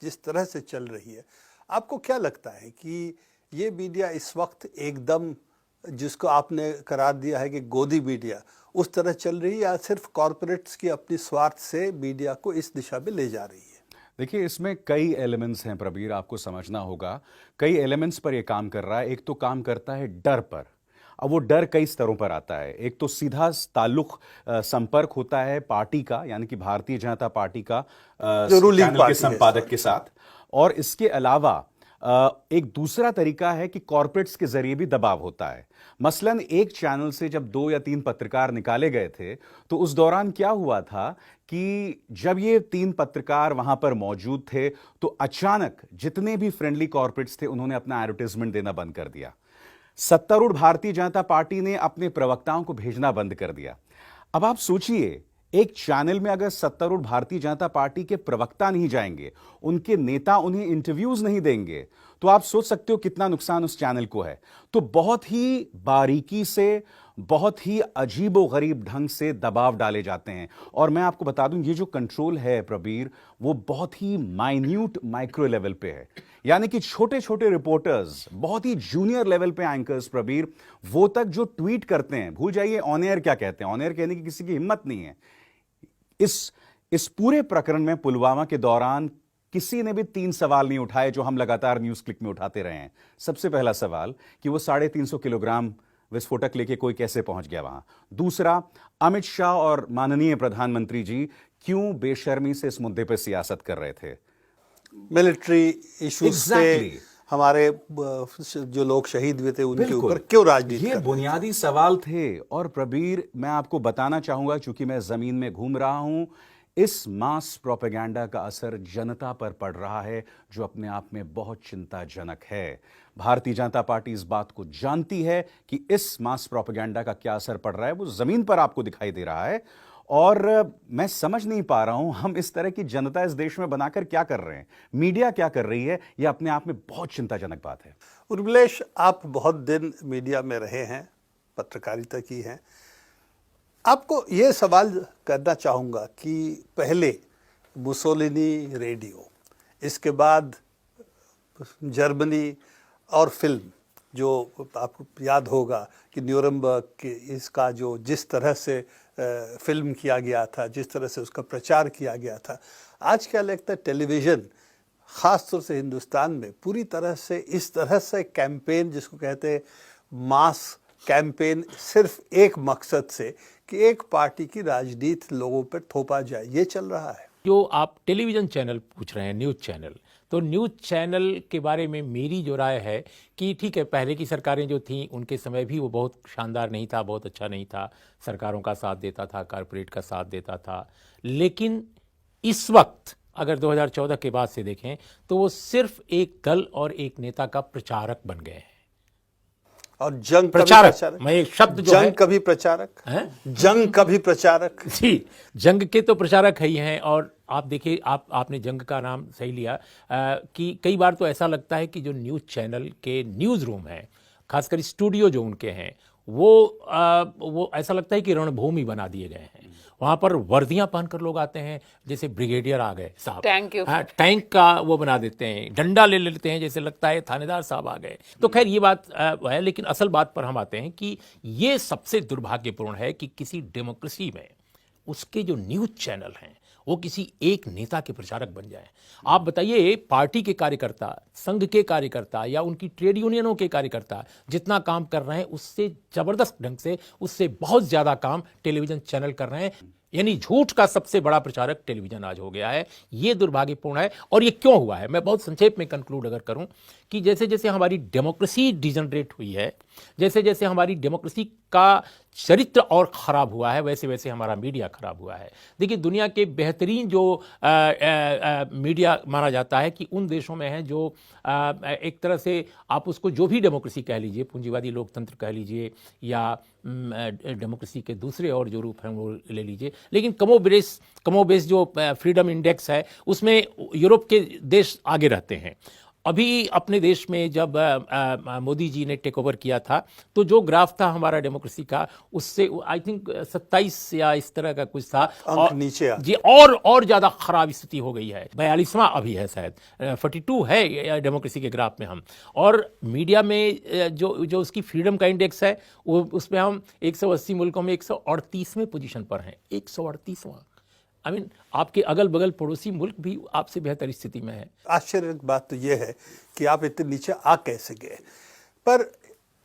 जिस तरह से चल रही है, आपको क्या लगता है कि ये मीडिया इस वक्त एकदम, जिसको आपने करार दिया है कि गोदी मीडिया, उस तरह चल रही है, या सिर्फ कॉरपोरेट्स की अपनी स्वार्थ से मीडिया को इस दिशा में ले जा रही है? देखिए, इसमें कई एलिमेंट्स हैं प्रबीर, आपको समझना होगा। कई एलिमेंट्स पर यह काम कर रहा है। एक तो काम करता है डर पर। अब वो डर कई स्तरों पर आता है। एक तो सीधा ताल्लुक, संपर्क होता है पार्टी का, यानी कि भारतीय जनता पार्टी का चैनल के संपादक के साथ। और इसके अलावा एक दूसरा तरीका है कि कॉर्पोरेट्स के जरिए भी दबाव होता है। मसलन एक चैनल से जब 2 या 3 पत्रकार निकाले गए थे, तो उस दौरान क्या हुआ था कि जब ये 3 पत्रकार वहां पर मौजूद थे, तो अचानक जितने भी फ्रेंडली कॉर्पोरेट्स थे, उन्होंने अपना एडवर्टाइजमेंट देना बंद कर दिया। सत्तारूढ़ भारतीय जनता पार्टी ने अपने प्रवक्ताओं को भेजना बंद कर दिया। अब आप सोचिए, एक चैनल में अगर सत्तारूढ़ भारतीय जनता पार्टी के प्रवक्ता नहीं जाएंगे, उनके नेता उन्हें इंटरव्यूज नहीं देंगे, तो आप सोच सकते हो कितना नुकसान उस चैनल को है। तो बहुत ही बारीकी से, बहुत ही अजीबोगरीब ढंग से दबाव डाले जाते हैं। और मैं आपको बता दूं, ये जो कंट्रोल है प्रबीर, वो बहुत ही माइन्यूट माइक्रो लेवल पे है। यानी कि छोटे छोटे रिपोर्टर्स, बहुत ही जूनियर लेवल पे एंकर्स प्रबीर, वो तक जो ट्वीट करते हैं, भूल जाइए ऑन एयर क्या कहते हैं, ऑन एयर कहने की किसी की हिम्मत नहीं है। इस पूरे प्रकरण में पुलवामा के दौरान किसी ने भी 3 सवाल नहीं उठाए जो हम लगातार न्यूज क्लिक में उठाते रहे हैं। सबसे पहला सवाल कि वो 350 किलोग्राम विस्फोटक लेके कोई कैसे पहुंच गया वहां। दूसरा, अमित शाह और माननीय प्रधानमंत्री जी क्यों बेशर्मी से इस मुद्दे पर सियासत कर रहे थे। मिलिट्री इश्यूज से हमारे जो लोग शहीद हुए थे उनके ऊपर क्यों राजनीति? ये बुनियादी सवाल थे। और प्रबीर, मैं आपको बताना चाहूंगा, चूंकि मैं जमीन में घूम रहा हूं, इस मास प्रोपेगेंडा का असर जनता पर पड़ रहा है, जो अपने आप में बहुत चिंताजनक है। भारतीय जनता पार्टी इस बात को जानती है कि इस मास प्रोपेगेंडा का क्या असर पड़ रहा है, वो जमीन पर आपको दिखाई दे रहा है। और मैं समझ नहीं पा रहा हूं, हम इस तरह की जनता इस देश में बनाकर क्या कर रहे हैं, मीडिया क्या कर रही है, यह अपने आप में बहुत चिंताजनक बात है। उर्मिलेश, आप बहुत दिन मीडिया में रहे हैं, पत्रकारिता की है, आपको ये सवाल करना चाहूँगा कि पहले मुसोलिनी रेडियो, इसके बाद जर्मनी और फिल्म, जो आपको याद होगा कि न्यूरम्बर्ग के इसका जो जिस तरह से फिल्म किया गया था, जिस तरह से उसका प्रचार किया गया था, आज क्या लगता है टेलीविज़न ख़ास तौर से हिंदुस्तान में पूरी तरह से इस तरह से कैंपेन, जिसको कहते हैं मास कैंपेन, सिर्फ एक मकसद से कि एक पार्टी की राजनीति लोगों पर थोपा जाए, ये चल रहा है? जो आप टेलीविज़न चैनल पूछ रहे हैं, न्यूज़ चैनल, तो न्यूज़ चैनल के बारे में मेरी जो राय है कि ठीक है, पहले की सरकारें जो थीं उनके समय भी वो बहुत शानदार नहीं था, बहुत अच्छा नहीं था, सरकारों का साथ देता था, कॉरपोरेट का साथ देता था। लेकिन इस वक्त अगर 2014 के बाद से देखें तो वो सिर्फ एक दल और एक नेता का प्रचारक बन गए हैं। और जंग प्रचारक, मैं एक शब्द जो जंग कभी प्रचारक है, जंग कभी प्रचारक जी, जंग के तो प्रचारक ही हैं। और आप देखिए, आपने जंग का नाम सही लिया कि कई बार तो ऐसा लगता है कि जो न्यूज़ चैनल के न्यूज़ रूम हैं, खासकर स्टूडियो जो उनके हैं, वो ऐसा लगता है कि रणभूमि बना दिए गए हैं। वहाँ पर वर्दियाँ पहनकर लोग आते हैं, जैसे ब्रिगेडियर आ गए साहब, टैंक का वो बना देते हैं, डंडा ले लेते हैं, जैसे लगता है थानेदार साहब आ गए। तो खैर ये बात है, लेकिन असल बात पर हम आते हैं कि ये सबसे दुर्भाग्यपूर्ण है कि किसी डेमोक्रेसी में उसके जो न्यूज़ चैनल हैं वो किसी एक नेता के प्रचारक बन जाए। आप बताइए, पार्टी के कार्यकर्ता, संघ के कार्यकर्ता या उनकी ट्रेड यूनियनों के कार्यकर्ता जितना काम कर रहे हैं, उससे जबरदस्त ढंग से, उससे बहुत ज्यादा काम टेलीविजन चैनल कर रहे हैं। यानी झूठ का सबसे बड़ा प्रचारक टेलीविजन आज हो गया है। ये दुर्भाग्यपूर्ण है। और ये क्यों हुआ है, मैं बहुत संक्षेप में कंक्लूड अगर करूं कि जैसे जैसे हमारी डेमोक्रेसी डिजनरेट हुई है, जैसे जैसे हमारी डेमोक्रेसी का चरित्र और ख़राब हुआ है, वैसे वैसे हमारा मीडिया ख़राब हुआ है। देखिए, दुनिया के बेहतरीन जो मीडिया माना जाता है कि उन देशों में है जो एक तरह से आप उसको जो भी डेमोक्रेसी कह लीजिए, पूंजीवादी लोकतंत्र कह लीजिए या डेमोक्रेसी के दूसरे और जो रूप हैं वो ले लीजिए, लेकिन कमोबेश जो फ्रीडम इंडेक्स है उसमें यूरोप के देश आगे रहते हैं। अभी अपने देश में जब मोदी जी ने टेक ओवर किया था, तो जो ग्राफ था हमारा डेमोक्रेसी का, उससे आई थिंक 27 या इस तरह का कुछ था, अंक नीचे आ जी, और ज्यादा खराब स्थिति हो गई है। 42वां अभी है शायद, 42 है डेमोक्रेसी के ग्राफ में हम। और मीडिया में जो उसकी फ्रीडम का इंडेक्स है, वो उसमें हम 180 मुल्कों में 138वें पोजीशन पर हैं। 138वां। आई मीन आपके अगल बगल पड़ोसी मुल्क भी आपसे बेहतर स्थिति में है। आश्चर्य की बात तो ये है कि आप इतने नीचे आ कैसे गए। पर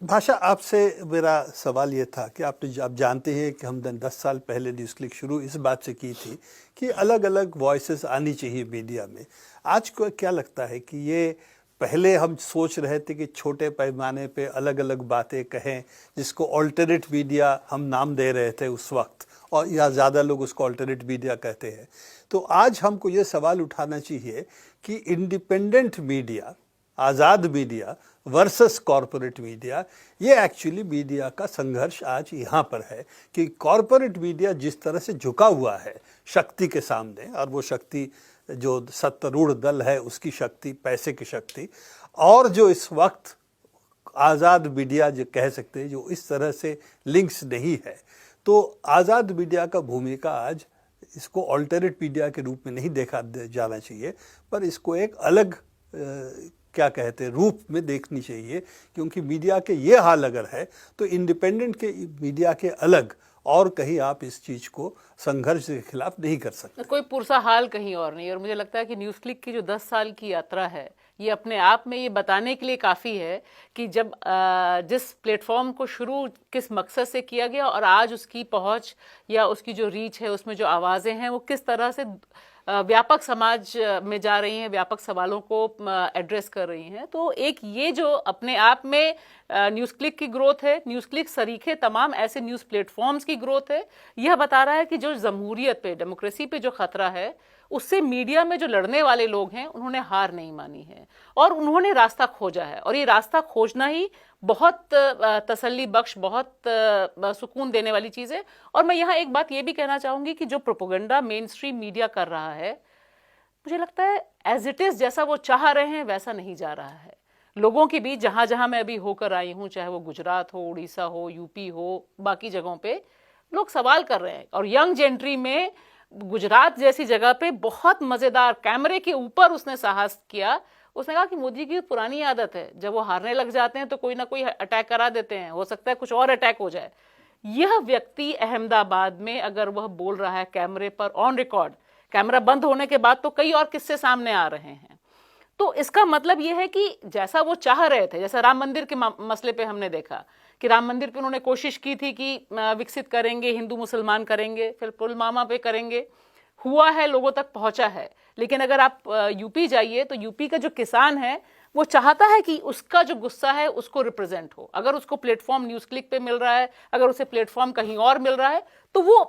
भाषा, आपसे मेरा सवाल ये था कि आप जानते हैं कि हमने 10 साल पहले न्यूज़ क्लिक शुरू इस बात से की थी कि अलग अलग वॉइसेस आनी चाहिए मीडिया में। आज को क्या लगता है कि ये, पहले हम सोच रहे थे कि छोटे पैमाने पे अलग अलग बातें कहें, जिसको ऑल्टरनेट मीडिया हम नाम दे रहे थे उस वक्त, और या ज़्यादा लोग उसको ऑल्टरनेट मीडिया कहते हैं। तो आज हमको ये सवाल उठाना चाहिए कि इंडिपेंडेंट मीडिया, आज़ाद मीडिया वर्सेस कॉरपोरेट मीडिया, ये एक्चुअली मीडिया का संघर्ष आज यहाँ पर है कि कॉरपोरेट मीडिया जिस तरह से झुका हुआ है शक्ति के सामने, और वो शक्ति जो सत्तारूढ़ दल है उसकी शक्ति, पैसे की शक्ति, और जो इस वक्त आज़ाद मीडिया जो कह सकते हैं जो इस तरह से लिंक्स नहीं है, तो आज़ाद मीडिया का भूमिका आज इसको ऑल्टरनेट मीडिया के रूप में नहीं देखा जाना चाहिए, पर इसको एक अलग क्या कहते हैं रूप में देखनी चाहिए। क्योंकि मीडिया के ये हाल अगर है तो इंडिपेंडेंट के मीडिया के अलग और कहीं आप इस चीज़ को संघर्ष के खिलाफ नहीं कर सकते। कोई पुरसा हाल कहीं और नहीं। और मुझे लगता है कि न्यूज़ क्लिक की जो 10 साल की यात्रा है, ये अपने आप में ये बताने के लिए काफ़ी है कि जब जिस प्लेटफॉर्म को शुरू किस मकसद से किया गया और आज उसकी पहुंच या उसकी जो रीच है, उसमें जो आवाज़ें हैं वो किस तरह से व्यापक समाज में जा रही हैं, व्यापक सवालों को एड्रेस कर रही हैं। तो एक ये जो अपने आप में न्यूज़ क्लिक की ग्रोथ है, न्यूज़ क्लिक सरीखे तमाम ऐसे न्यूज़ प्लेटफॉर्म्स की ग्रोथ है, यह बता रहा है कि जो जमहूरियत पे, डेमोक्रेसी पे जो खतरा है, उससे मीडिया में जो लड़ने वाले लोग हैं उन्होंने हार नहीं मानी है और उन्होंने रास्ता खोजा है। और ये रास्ता खोजना ही बहुत तसल्ली बख्श, बहुत सुकून देने वाली चीज़ है। और मैं यहाँ एक बात ये भी कहना चाहूँगी कि जो प्रोपेगेंडा मेन स्ट्रीम मीडिया कर रहा है, मुझे लगता है एज इट इज़ जैसा वो चाह रहे हैं वैसा नहीं जा रहा है। लोगों के बीच जहाँ जहाँ मैं अभी होकर आई हूँ, चाहे वो गुजरात हो, उड़ीसा हो, यूपी हो, बाकी जगहों पे लोग सवाल कर रहे हैं। और यंग जेंट्री में गुजरात जैसी जगह पे बहुत मज़ेदार, कैमरे के ऊपर उसने साहस किया। उसने कहा कि मोदी की पुरानी आदत है, जब वो हारने लग जाते हैं तो कोई ना कोई अटैक करा देते हैं, हो सकता है कुछ और अटैक हो जाए। यह व्यक्ति अहमदाबाद में अगर वह बोल रहा है कैमरे पर, ऑन रिकॉर्ड, कैमरा बंद होने के बाद तो कई और किस्से सामने आ रहे हैं, तो इसका मतलब यह है कि जैसा वो चाह रहे थे, जैसा राम मंदिर के मसले पे हमने देखा कि राम मंदिर पे उन्होंने कोशिश की थी कि विकसित करेंगे, हिंदू मुसलमान करेंगे, फिर पुलवामा पे करेंगे, हुआ है, लोगों तक पहुंचा है। लेकिन अगर आप यूपी जाइए तो यूपी का जो किसान है वो चाहता है कि उसका जो गुस्सा है उसको रिप्रेजेंट हो। अगर उसको प्लेटफॉर्म न्यूज़ क्लिक पे मिल रहा है, अगर उसे प्लेटफॉर्म कहीं और मिल रहा है, तो वो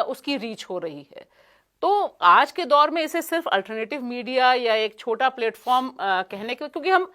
उसकी रीच हो रही है। तो आज के दौर में इसे सिर्फ अल्टरनेटिव मीडिया या एक छोटा प्लेटफॉर्म कहने के, क्योंकि हम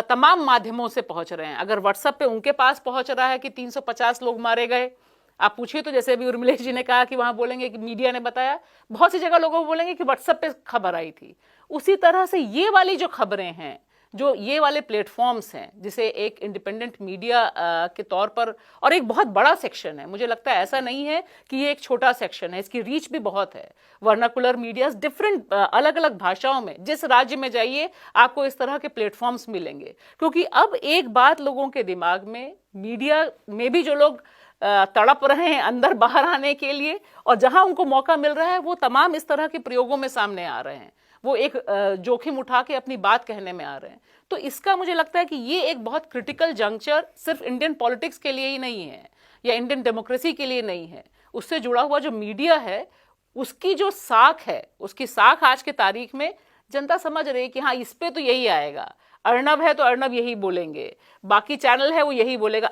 तमाम माध्यमों से पहुंच रहे हैं। अगर व्हाट्सएप पे उनके पास पहुंच रहा है कि 350 लोग मारे गए, आप पूछिए तो जैसे अभी उर्मिलेश जी ने कहा कि वहां बोलेंगे कि मीडिया ने बताया, बहुत सी जगह लोगों को बोलेंगे कि व्हाट्सएप पे खबर आई थी। उसी तरह से ये वाली जो खबरें हैं, जो ये वाले प्लेटफॉर्म्स हैं, जिसे एक इंडिपेंडेंट मीडिया के तौर पर, और एक बहुत बड़ा सेक्शन है, मुझे लगता है ऐसा नहीं है कि ये एक छोटा सेक्शन है, इसकी रीच भी बहुत है। वर्नाकुलर मीडियाज डिफरेंट, अलग अलग भाषाओं में, जिस राज्य में जाइए आपको इस तरह के प्लेटफॉर्म्स मिलेंगे। क्योंकि अब एक बात लोगों के दिमाग में, मीडिया में भी जो लोग तड़प रहे हैं अंदर बाहर आने के लिए, और जहां उनको मौका मिल रहा है वो तमाम इस तरह के प्रयोगों में सामने आ रहे हैं, वो एक जोखिम उठा के अपनी बात कहने में आ रहे हैं। तो इसका मुझे लगता है कि ये एक बहुत क्रिटिकल जंक्चर सिर्फ इंडियन पॉलिटिक्स के लिए ही नहीं है या इंडियन डेमोक्रेसी के लिए नहीं है, उससे जुड़ा हुआ जो मीडिया है उसकी जो साख है, उसकी साख आज के तारीख में जनता समझ रही है कि हाँ, इस पे तो यही आएगा। अर्नब है तो अर्नब यही बोलेंगे, बाकी चैनल है वो यही बोलेगा।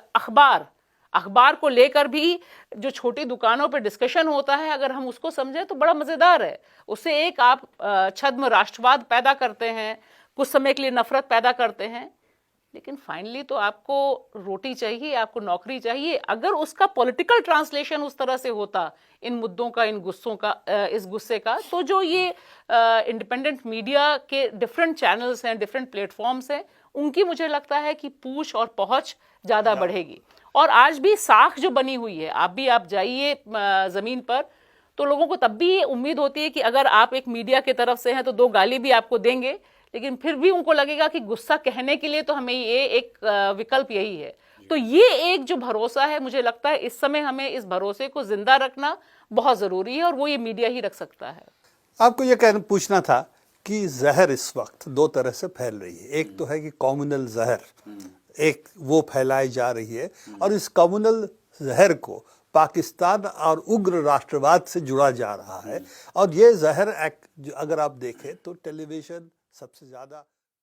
अखबार को लेकर भी जो छोटी दुकानों पर डिस्कशन होता है, अगर हम उसको समझें तो बड़ा मज़ेदार है। उससे एक आप छद्म राष्ट्रवाद पैदा करते हैं, कुछ समय के लिए नफरत पैदा करते हैं। लेकिन फाइनली तो आपको रोटी चाहिए, आपको नौकरी चाहिए। अगर उसका पॉलिटिकल ट्रांसलेशन उस तरह से होता इन मुद्दों का, इन गुस्सों का, इस गुस्से का, तो जो ये इंडिपेंडेंट मीडिया के डिफरेंट चैनल्स हैं, डिफरेंट प्लेटफॉर्म्स हैं, उनकी मुझे लगता है कि पूछ और पहुंच ज़्यादा बढ़ेगी। और आज भी साख जो बनी हुई है, आप जाइए ज़मीन पर, तो लोगों को तब भी ये उम्मीद होती है कि अगर आप एक मीडिया की तरफ से हैं तो 2 गाली भी आपको देंगे, लेकिन फिर भी उनको लगेगा कि गुस्सा कहने के लिए तो हमें ये एक विकल्प यही है। तो ये एक जो भरोसा है, मुझे लगता है इस समय हमें इस भरोसे को जिंदा रखना बहुत ज़रूरी है, और वो ये मीडिया ही रख सकता है। आपको ये पूछना था कि जहर इस वक्त 2 तरह से फैल रही है। एक तो है कि कम्युनल जहर, एक वो फैलाई जा रही है, और इस कम्युनल जहर को पाकिस्तान और उग्र राष्ट्रवाद से जुड़ा जा रहा है। और ये जहर अगर आप देखें तो टेलीविज़न सबसे ज़्यादा